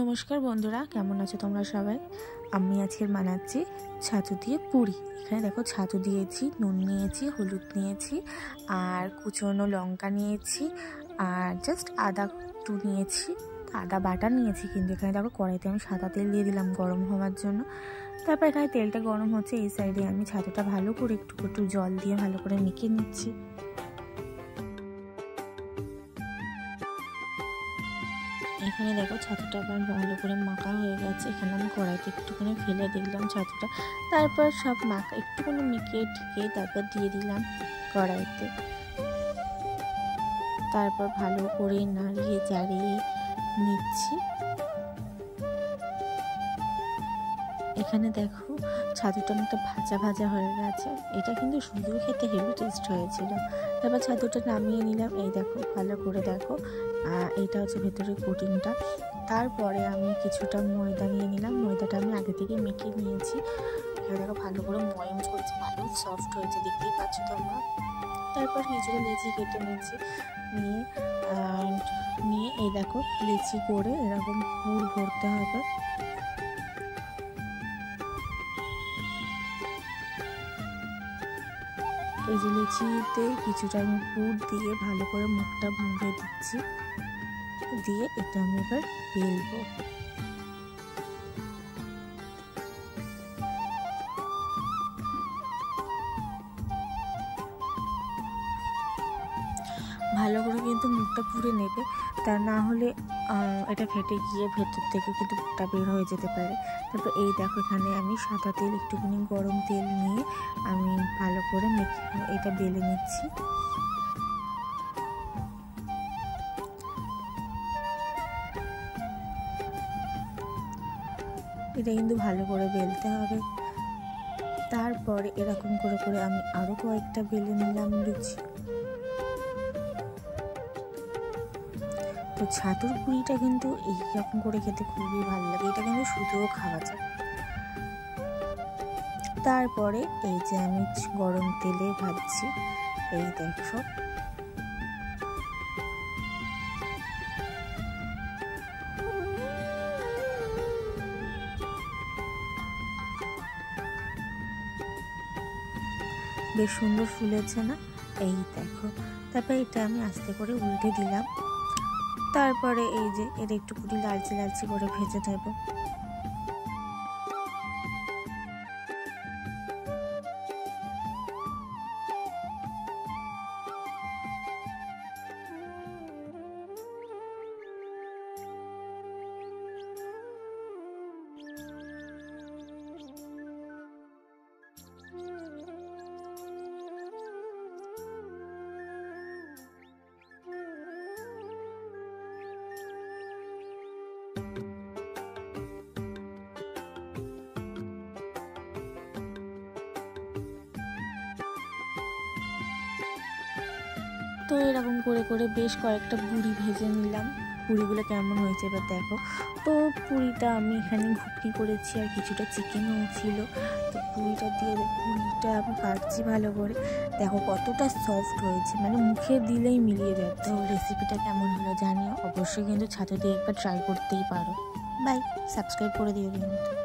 নমস্কার বন্ধুরা, কেমন আছো তোমরা সবাই? আমি আজকে বানাচ্ছি ছাতু দিয়ে পুরি। এখানে দেখো ছাতু দিয়েছি, নুন নিয়েছি, হলুদ নিয়েছি, আর কুচনো লঙ্কা নিয়েছি, আর জাস্ট আদা একটু নিয়েছি, আদা বাটা নিয়েছি। কিন্তু এখানে দেখো কড়াইতে আমি সাদা তেল দিয়ে দিলাম গরম হওয়ার জন্য। তারপর এখানে তেলটা গরম হচ্ছে, এই সাইডে আমি ছাতুটা ভালো করে একটু জল দিয়ে ভালো করে মেখে নিচ্ছি। এখানে দেখো ছাতুটা আমার ভালো করে মাখা হয়ে গেছে। এখানে আমি কড়াইতে একটুখানি ফেলে দিলাম ছাতুটা, তারপর সব মাখা একটুখানি মিখিয়ে ঠেকে তারপর দিয়ে দিলাম কড়াইতে। তারপর ভালো করে নাড়িয়ে চাড়িয়ে নিচ্ছি। এখানে দেখো ছাতুটা অনেকটা ভাজা ভাজা হয়ে গেছে। এটা কিন্তু শুধু খেতে হেভি টেস্ট হয়েছিল। তারপর ছাতুটা নামিয়ে নিলাম। এই দেখো ভালো করে দেখো, এইটা হচ্ছে ভেতরের কোটিংটা। তারপরে আমি কিছুটা ময়দা নিয়ে নিলাম। ময়দাটা আমি আগে থেকে মেখে নিয়েছি। এখানে দেখো ভালো করে ময়ম করেছি, ভালো সফট হয়েছে, দেখতেই পাচ্ছ তোমরা। তারপর কিছুটা লেচি কেটে নিয়েছি, নিয়ে এই দেখো লেচি করে এরকম পুর ভরতে হবে। এই যে লিচিতে কিছুটা আমি পুর দিয়ে ভালো করে মুখটা মুড়ে দিচ্ছি, দিয়ে এটা আমি এবার বেলবো। ভালো করে কিন্তু মুখটা পুড়ে নেবে, তা না হলে এটা ফেটে গিয়ে ভেতর থেকে কিন্তু মুখটা বের হয়ে যেতে পারে। তারপর এই দেখো এখানে আমি সাদা তেল, একটুখানি গরম তেল নিয়ে আমি ভালো করে এটা বেলে নিচ্ছি। এটা কিন্তু ভালো করে বেলতে হবে। তারপরে এরকম করে করে আমি আরো কয়েকটা বেলে নিলাম লুচি। তো ছাতুর পুরিটা কিন্তু এইরকম করে খেতে খুবই ভালো লাগে। এটা কিন্তু শুধুও খাওয়া যায়। তারপরে এই যে আমি গরম তেলে ভাজছি, এই দেখো বেশ সুন্দর ফুলেছে না? এই দেখো। তারপরে এটা আমি আস্তে করে উল্টে দিলাম। তারপরে এই যে এটা একটুখানি লালচে লালচে করে ভেজে নেব। তো এরকম করে করে বেশ কয়েকটা পুরি ভেজে নিলাম। পুরিগুলো কেমন হয়েছে এবার দেখো। তো পুরিটা আমি এখানে ঘুগনি করেছি, আর কিছুটা চিকেনও ছিল। তো পুরিটা আমি কাটছি ভালো করে। দেখো কতটা সফট হয়েছে, মানে মুখে দিলেই মিলিয়ে যায়। তো রেসিপিটা কেমন হলো জানিও অবশ্যই, কিন্তু ছাতু দিয়ে একবার ট্রাই করতেই পারো। বাই, সাবস্ক্রাইব করে দিও কিন্তু।